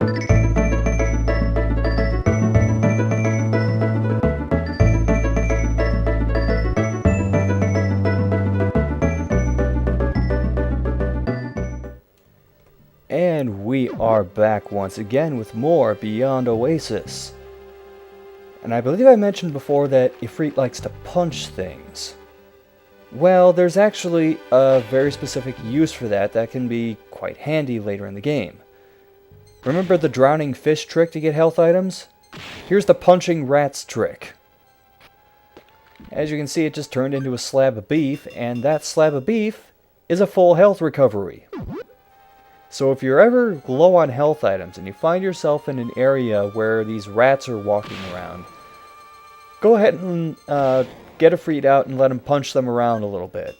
And we are back once again with more Beyond Oasis. And I believe I mentioned before that Efreet likes to punch things. Well, there's actually a very specific use for that can be quite handy later in the game. Remember the drowning fish trick to get health items? Here's the punching rats trick. As you can see, it just turned into a slab of beef, and that slab of beef is a full health recovery. So if you're ever low on health items and you find yourself in an area where these rats are walking around, go ahead and get Efreet out and let him punch them around a little bit.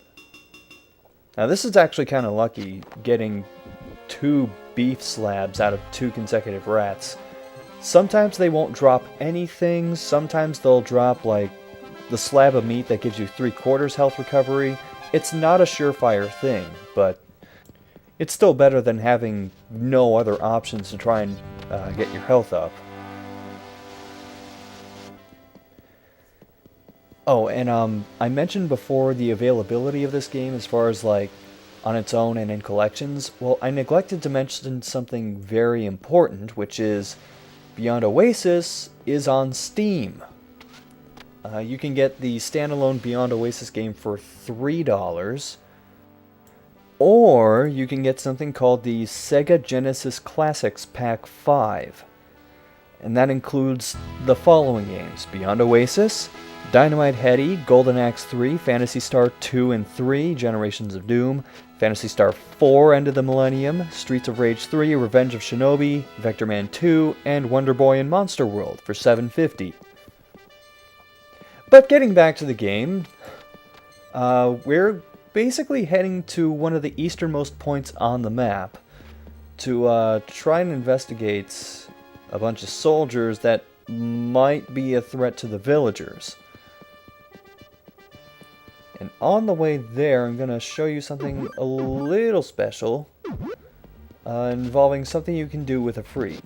Now this is actually kind of lucky, getting 2 beef slabs out of 2 consecutive rats. Sometimes they won't drop anything, sometimes they'll drop like the slab of meat that gives you 3/4 health recovery. It's not a surefire thing, but it's still better than having no other options to try and get your health up. Oh, and I mentioned before the availability of this game as far as like on its own and in collections. Well, I neglected to mention something very important, which is Beyond Oasis is on Steam. You can get the standalone Beyond Oasis game for $3. Or you can get something called the Sega Genesis Classics Pack 5. And that includes the following games: Beyond Oasis, Dynamite Headdy, Golden Axe 3, Phantasy Star 2 and 3, Generations of Doom, Phantasy Star 4, End of the Millennium, Streets of Rage 3, Revenge of Shinobi, Vector Man 2, and Wonder Boy and Monster World for $7.50. But getting back to the game, we're basically heading to one of the easternmost points on the map to try and investigate a bunch of soldiers that might be a threat to the villagers. And on the way there, I'm going to show you something a little special involving something you can do with Efreet.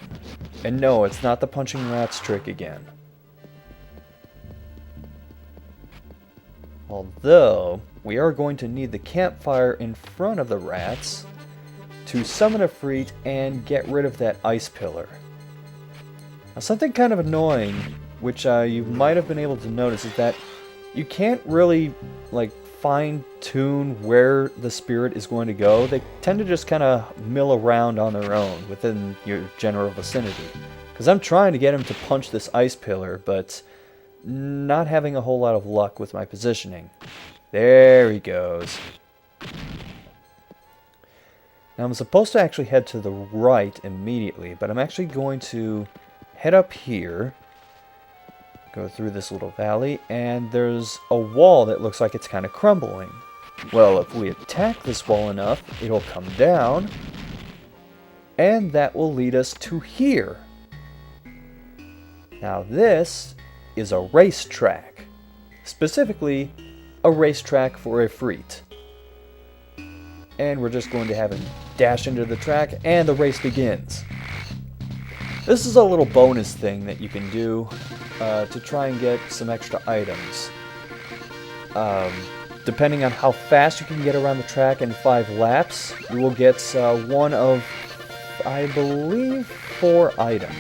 And no, it's not the punching rats trick again. Although, we are going to need the campfire in front of the rats to summon Efreet and get rid of that ice pillar. Now, something kind of annoying, which you might have been able to notice, is that you can't really like fine-tune where the spirit is going to go. They tend to just kind of mill around on their own within your general vicinity. Because I'm trying to get him to punch this ice pillar, but not having a whole lot of luck with my positioning. There he goes. Now I'm supposed to actually head to the right immediately, but I'm actually going to head up here, go through this little valley, and there's a wall that looks like it's kind of crumbling. Well, if we attack this wall enough, it'll come down, and that will lead us to here. Now this is a racetrack. Specifically, a racetrack for Efreet. And we're just going to have him dash into the track, and the race begins. This is a little bonus thing that you can do to try and get some extra items. Depending on how fast you can get around the track in 5 laps, you will get one of, I believe, 4 items.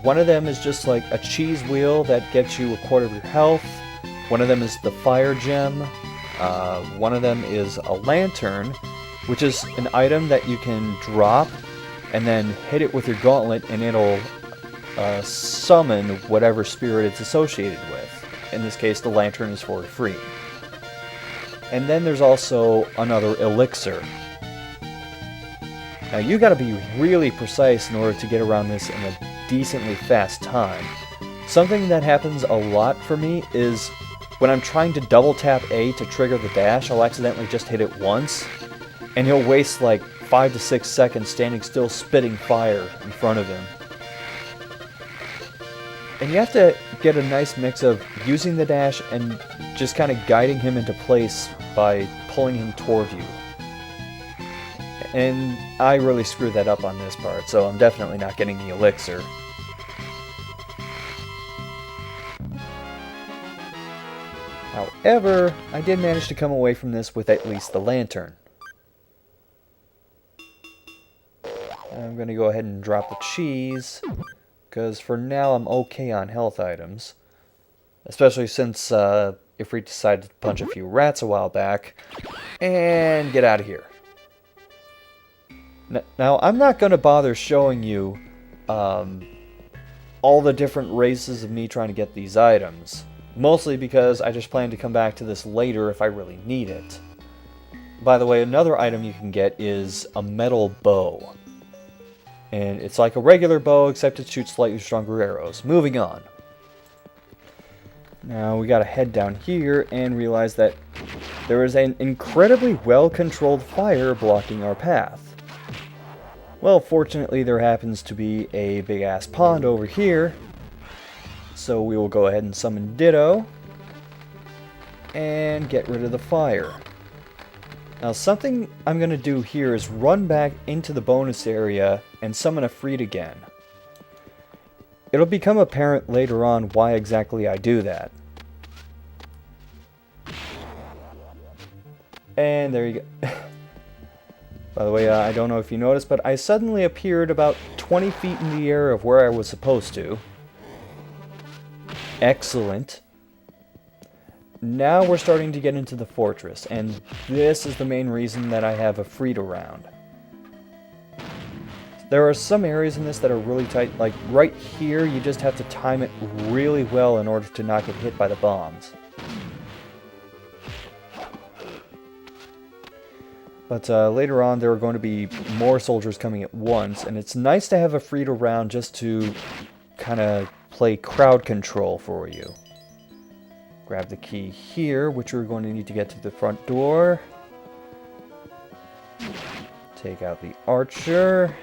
One of them is just like a cheese wheel that gets you 1/4 of your health. One of them is the fire gem. One of them is a lantern, which is an item that you can drop and then hit it with your gauntlet, and it'll summon whatever spirit it's associated with. In this case, the lantern is for free. And then there's also another elixir. Now you gotta be really precise in order to get around this in a decently fast time. Something that happens a lot for me is when I'm trying to double tap A to trigger the dash, I'll accidentally just hit it once, and he'll waste like 5 to 6 seconds standing still spitting fire in front of him. And you have to get a nice mix of using the dash and just kind of guiding him into place by pulling him toward you. and I really screwed that up on this part, so I'm definitely not getting the elixir. However, I did manage to come away from this with at least the lantern. I'm going to go ahead and drop the cheese, because for now I'm okay on health items. Especially since Efreet decided to punch a few rats a while back, and get out of here. Now, I'm not going to bother showing you all the different races of me trying to get these items. Mostly because I just plan to come back to this later if I really need it. By the way, another item you can get is a metal bow. And it's like a regular bow, except it shoots slightly stronger arrows. Moving on. Now we gotta head down here and realize that there is an incredibly well-controlled fire blocking our path. Well, fortunately there happens to be a big-ass pond over here, so we will go ahead and summon Ditto and get rid of the fire. Now something I'm going to do here is run back into the bonus area and summon Efreet again. It'll become apparent later on why exactly I do that. And there you go. By the way, I don't know if you noticed, but I suddenly appeared about 20 feet in the air of where I was supposed to. Excellent. Now we're starting to get into the fortress, and this is the main reason that I have Efreet around. There are some areas in this that are really tight, like right here you just have to time it really well in order to not get hit by the bombs. But later on there are going to be more soldiers coming at once, and it's nice to have Efreet around just to kind of play crowd control for you. Grab the key here, which we're going to need to get to the front door. Take out the archer.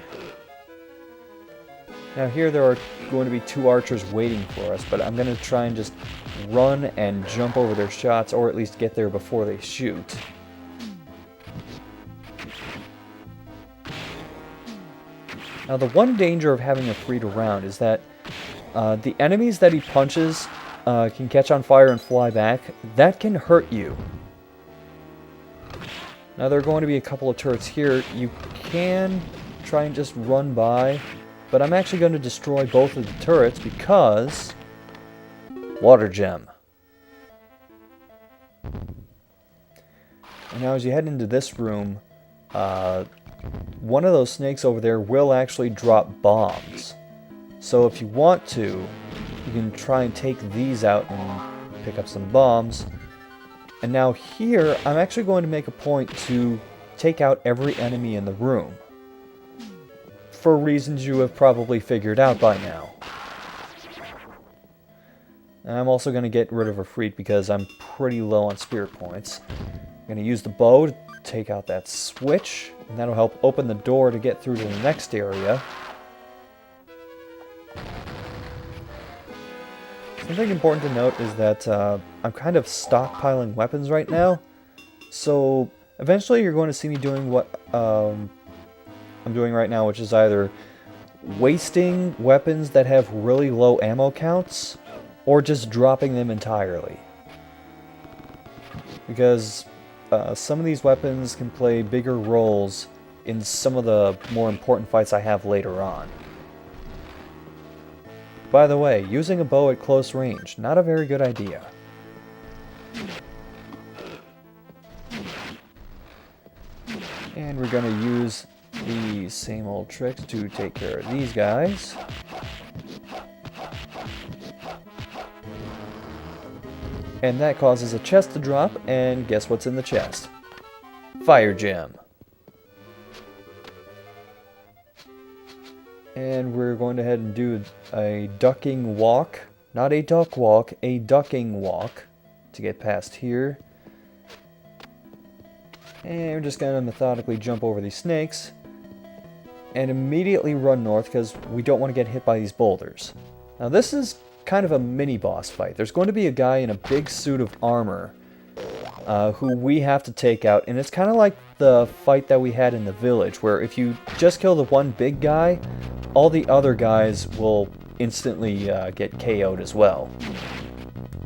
Now here there are going to be 2 archers waiting for us, but I'm going to try and just run and jump over their shots, or at least get there before they shoot. Now the one danger of having Efreet around is that the enemies that he punches can catch on fire and fly back. That can hurt you. Now there are going to be a couple of turrets here. You can try and just run by, but I'm actually going to destroy both of the turrets because water gem. And now as you head into this room, one of those snakes over there will actually drop bombs. So if you want to, you can try and take these out and pick up some bombs. And now here, I'm actually going to make a point to take out every enemy in the room. For reasons you have probably figured out by now. And I'm also going to get rid of Efreet because I'm pretty low on spirit points. I'm going to use the bow to take out that switch, and that'll help open the door to get through to the next area. Something important to note is that I'm kind of stockpiling weapons right now, so eventually you're going to see me doing what I'm doing right now, which is either wasting weapons that have really low ammo counts, or just dropping them entirely. Because some of these weapons can play bigger roles in some of the more important fights I have later on. By the way, using a bow at close range, not a very good idea. And we're going to use the same old tricks to take care of these guys. And that causes a chest to drop, and guess what's in the chest? Fire gem. And we're going to head and do a ducking walk. Not a duck walk, a ducking walk to get past here. And we're just going to methodically jump over these snakes and immediately run north because we don't want to get hit by these boulders. Now this is kind of a mini boss fight. There's going to be a guy in a big suit of armor who we have to take out, and it's kind of like the fight that we had in the village, where if you just kill the one big guy, all the other guys will instantly get KO'd as well.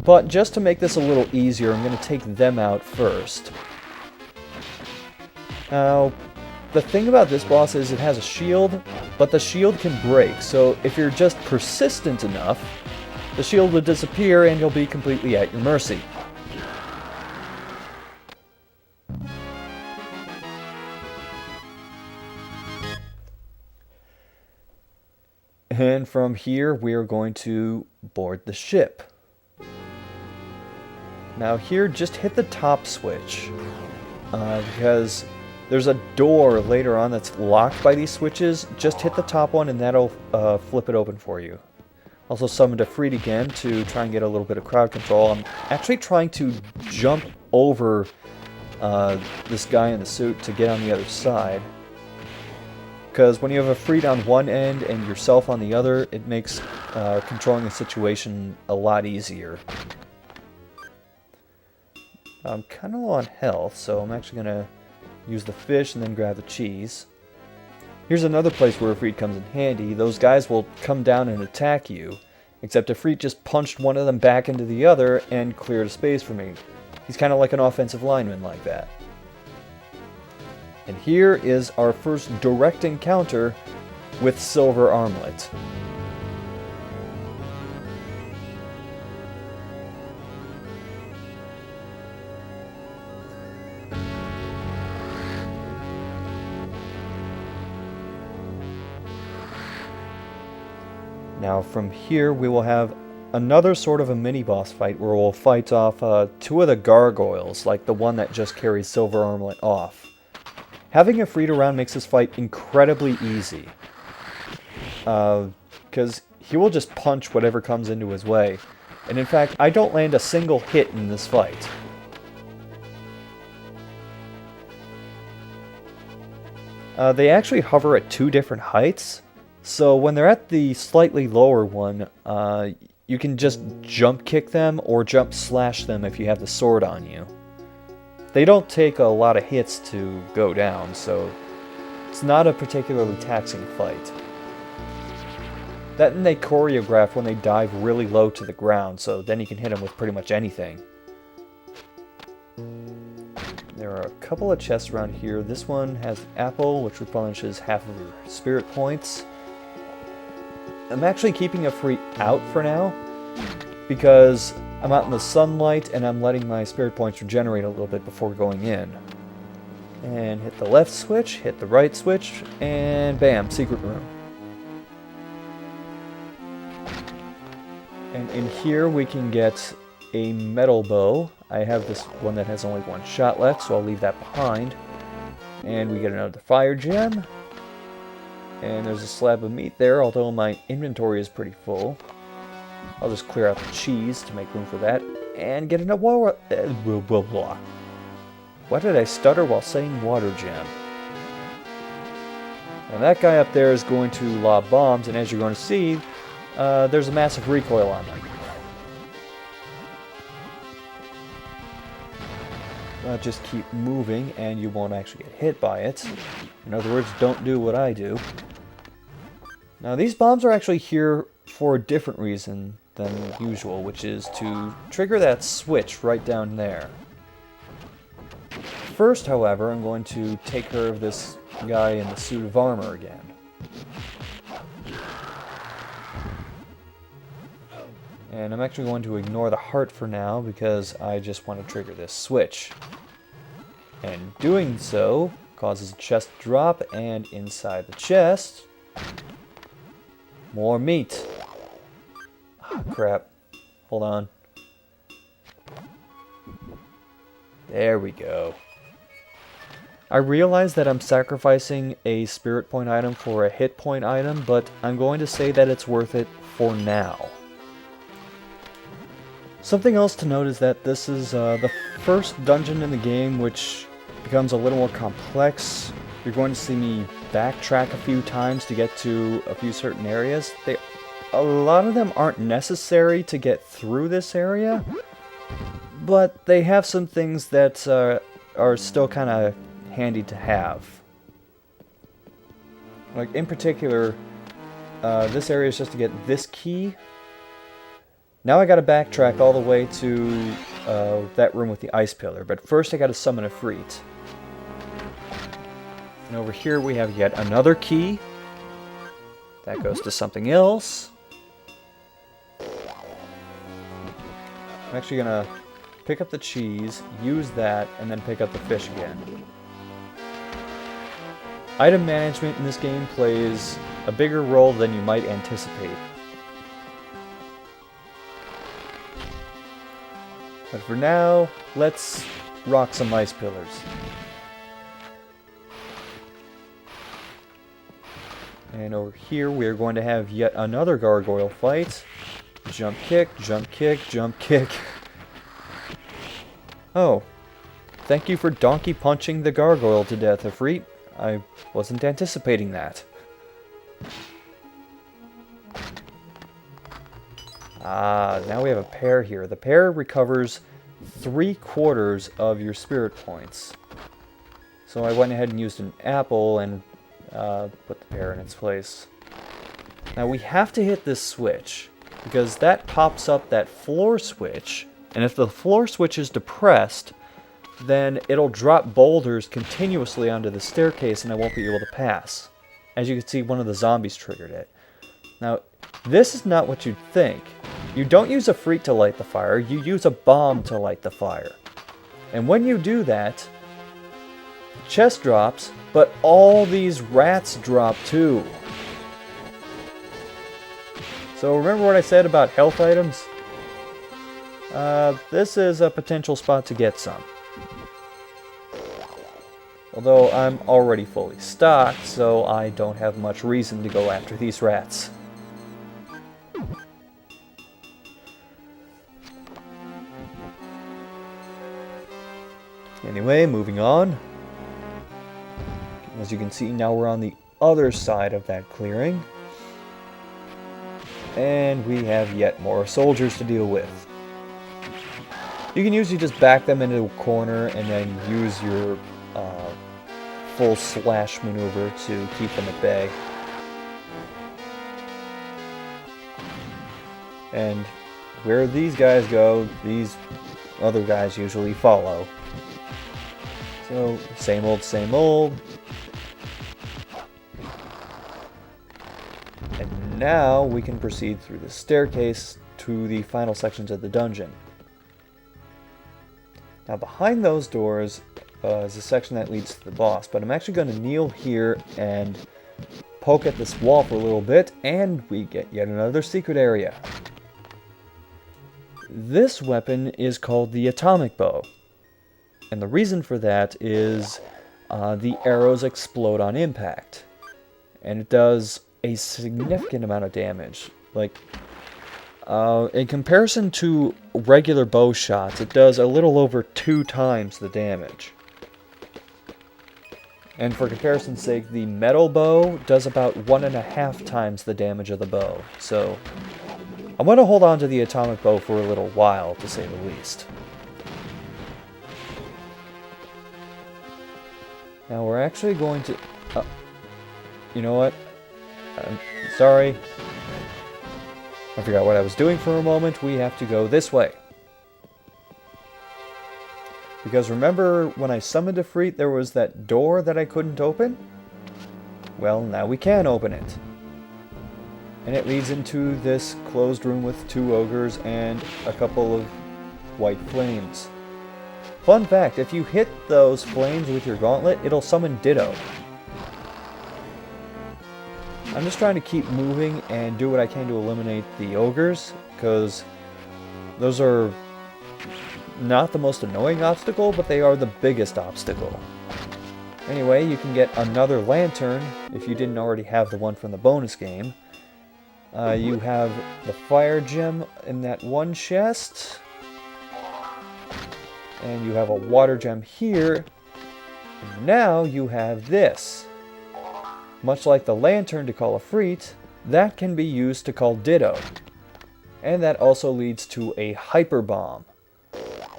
But just to make this a little easier, I'm going to take them out first. Now, the thing about this boss is it has a shield, but the shield can break, so if you're just persistent enough, the shield will disappear and you'll be completely at your mercy. And from here, we are going to board the ship. Now here, just hit the top switch, because there's a door later on that's locked by these switches. Just hit the top one and that'll flip it open for you. Also summoned Efreet again to try and get a little bit of crowd control. I'm actually trying to jump over this guy in the suit to get on the other side. Because when you have Efreet on one end and yourself on the other, it makes controlling the situation a lot easier. I'm kind of low on health, so I'm actually going to use the fish and then grab the cheese. Here's another place where Efreet comes in handy. Those guys will come down and attack you, except Efreet just punched one of them back into the other and cleared a space for me. He's kind of like an offensive lineman like that. And here is our first direct encounter with Silver Armlet. Now from here we will have another sort of a mini-boss fight where we'll fight off two of the gargoyles, like the one that just carries Silver Armlet off. Having Efreet around makes this fight incredibly easy, because he will just punch whatever comes into his way. And in fact, I don't land a single hit in this fight. They actually hover at two different heights, so when they're at the slightly lower one, you can just jump kick them or jump slash them if you have the sword on you. They don't take a lot of hits to go down, so it's not a particularly taxing fight. That and they choreograph when they dive really low to the ground, so then you can hit them with pretty much anything. There are a couple of chests around here. This one has apple, which replenishes half of your spirit points. I'm actually keeping Efreet out for now, because I'm out in the sunlight and I'm letting my spirit points regenerate a little bit before going in. And hit the left switch, hit the right switch, and bam, secret room. And in here we can get a metal bow. I have this one that has only one shot left, so I'll leave that behind. And we get another fire gem. And there's a slab of meat there, although my inventory is pretty full. I'll just clear out the cheese to make room for that, and get another water. Why did I stutter while saying water gem? And that guy up there is going to lob bombs, and as you're going to see, there's a massive recoil on them. Just keep moving, and you won't actually get hit by it. In other words, don't do what I do. Now, these bombs are actually here for a different reason than usual, which is to trigger that switch right down there. First, however, I'm going to take care of this guy in the suit of armor again. And I'm actually going to ignore the heart for now because I just want to trigger this switch. And doing so causes a chest drop, and inside the chest, more meat. Oh, crap. Hold on. There we go. I realize that I'm sacrificing a spirit point item for a hit point item, but I'm going to say that it's worth it for now. Something else to note is that this is the first dungeon in the game which becomes a little more complex. You're going to see me backtrack a few times to get to a few certain areas. A lot of them aren't necessary to get through this area, but they have some things that are still kind of handy to have. Like, in particular, this area is just to get this key. Now I gotta backtrack all the way to that room with the ice pillar, but first I gotta summon Efreet. And over here we have yet another key. That goes to something else. I'm actually gonna pick up the cheese, use that, and then pick up the fish again. Item management in this game plays a bigger role than you might anticipate. But for now, let's rock some ice pillars. And over here, we're going to have yet another gargoyle fight. Jump kick, jump kick, jump kick. Oh, thank you for donkey punching the gargoyle to death, Efreet. I wasn't anticipating that. Ah, now we have a pear here. The pear recovers 3/4 of your spirit points. So I went ahead and used an apple and put the pear in its place. Now we have to hit this switch, because that pops up that floor switch, and if the floor switch is depressed, then it'll drop boulders continuously onto the staircase and I won't be able to pass. As you can see, one of the zombies triggered it. Now, this is not what you'd think. You don't use a Efreet to light the fire, you use a bomb to light the fire. And when you do that, the chest drops, but all these rats drop too. So remember what I said about health items? This is a potential spot to get some. Although I'm already fully stocked, so I don't have much reason to go after these rats. Anyway, moving on. As you can see, now we're on the other side of that clearing. And we have yet more soldiers to deal with. You can usually just back them into a corner and then use your full slash maneuver to keep them at bay. And where these guys go, these other guys usually follow. So, same old, same old. And now we can proceed through the staircase to the final sections of the dungeon. Now behind those doors is a section that leads to the boss, but I'm actually going to kneel here and poke at this wall for a little bit, and we get yet another secret area. This weapon is called the atomic bow, and the reason for that is the arrows explode on impact, and it does a significant amount of damage. Like, in comparison to regular bow shots, it does a little over 2 times the damage. And for comparison's sake, the metal bow does about 1.5 times the damage of the bow. So, I'm going to hold on to the atomic bow for a little while, to say the least. Now we're actually going to... you know what? I'm sorry. I forgot what I was doing for a moment. We have to go this way. Because remember when I summoned Efreet, there was that door that I couldn't open? Well, now we can open it. And it leads into this closed room with 2 ogres and a couple of white flames. Fun fact, if you hit those flames with your gauntlet, it'll summon Ditto. I'm just trying to keep moving and do what I can to eliminate the ogres, because those are not the most annoying obstacle, but they are the biggest obstacle. Anyway, you can get another lantern if you didn't already have the one from the bonus game. You have the fire gem in that one chest, and you have a water gem here, and now you have this. Much like the lantern to call Efreet, that can be used to call Ditto. And that also leads to a hyper bomb.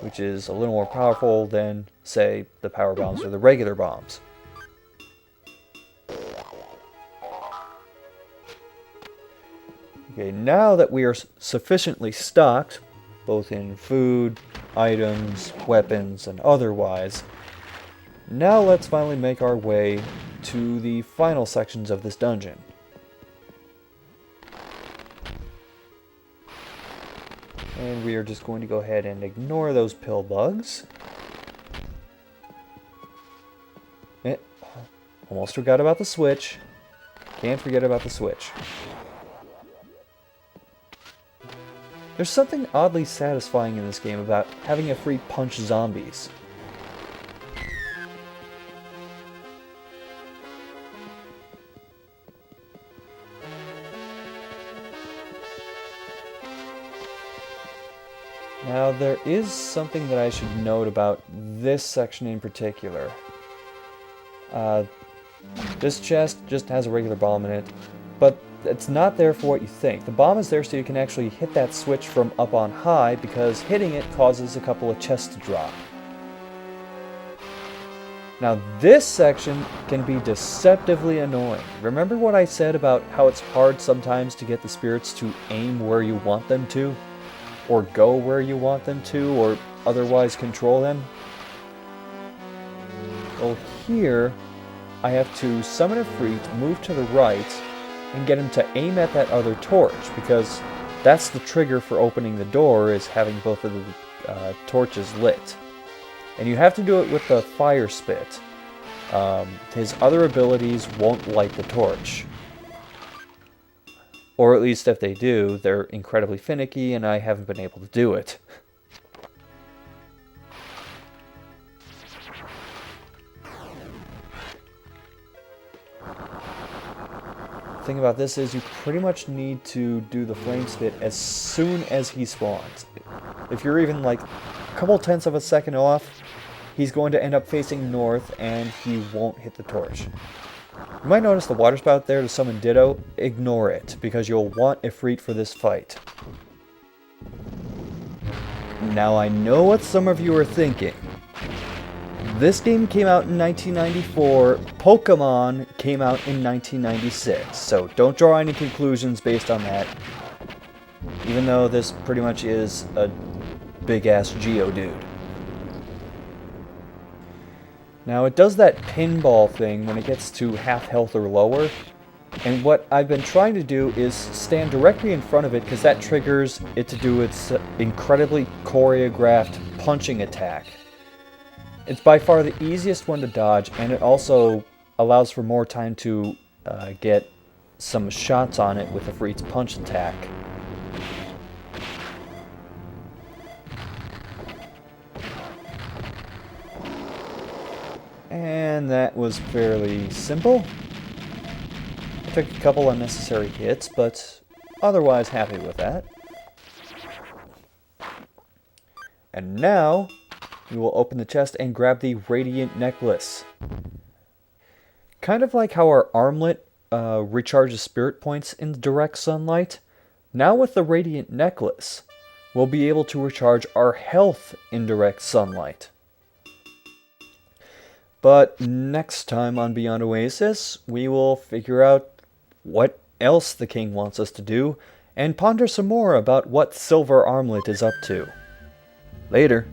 which is a little more powerful than, say, the power bombs or the regular bombs. Okay, now that we are sufficiently stocked, both in food, items, weapons, and otherwise, now let's finally make our way to the final sections of this dungeon. And we are just going to go ahead and ignore those pill bugs. Almost forgot about the switch. Can't forget about the switch. There's something oddly satisfying in this game about having Efreet punch zombies. Now, there is something that I should note about this section in particular. This chest just has a regular bomb in it, but it's not there for what you think. The bomb is there so you can actually hit that switch from up on high, because hitting it causes a couple of chests to drop. Now, this section can be deceptively annoying. Remember what I said about how it's hard sometimes to get the spirits to aim where you want them to? Or go where you want them to, or otherwise control them? Well, here, I have to summon Efreet, move to the right, and get him to aim at that other torch, because that's the trigger for opening the door, is having both of the torches lit. And you have to do it with the fire spit. His other abilities won't light the torch. Or at least if they do, they're incredibly finicky, and I haven't been able to do it. The thing about this is you pretty much need to do the flame spit as soon as he spawns. If you're even like a couple tenths of a second off, he's going to end up facing north and he won't hit the torch. You might notice the water spout there to summon Ditto. Ignore it, because you'll want Efreet for this fight. Now, I know what some of you are thinking. This game came out in 1994, Pokemon came out in 1996, so don't draw any conclusions based on that. Even though this pretty much is a big-ass Geodude. Now, it does that pinball thing when it gets to half health or lower, and what I've been trying to do is stand directly in front of it, because that triggers it to do its incredibly choreographed punching attack. It's by far the easiest one to dodge, and it also allows for more time to get some shots on it with Efreet's punch attack. And that was fairly simple. I took a couple unnecessary hits, but otherwise happy with that. And now, we will open the chest and grab the Radiant Necklace. Kind of like how our armlet recharges spirit points in direct sunlight, now with the Radiant Necklace, we'll be able to recharge our health in direct sunlight. But next time on Beyond Oasis, we will figure out what else the king wants us to do, and ponder some more about what Silver Armlet is up to. Later.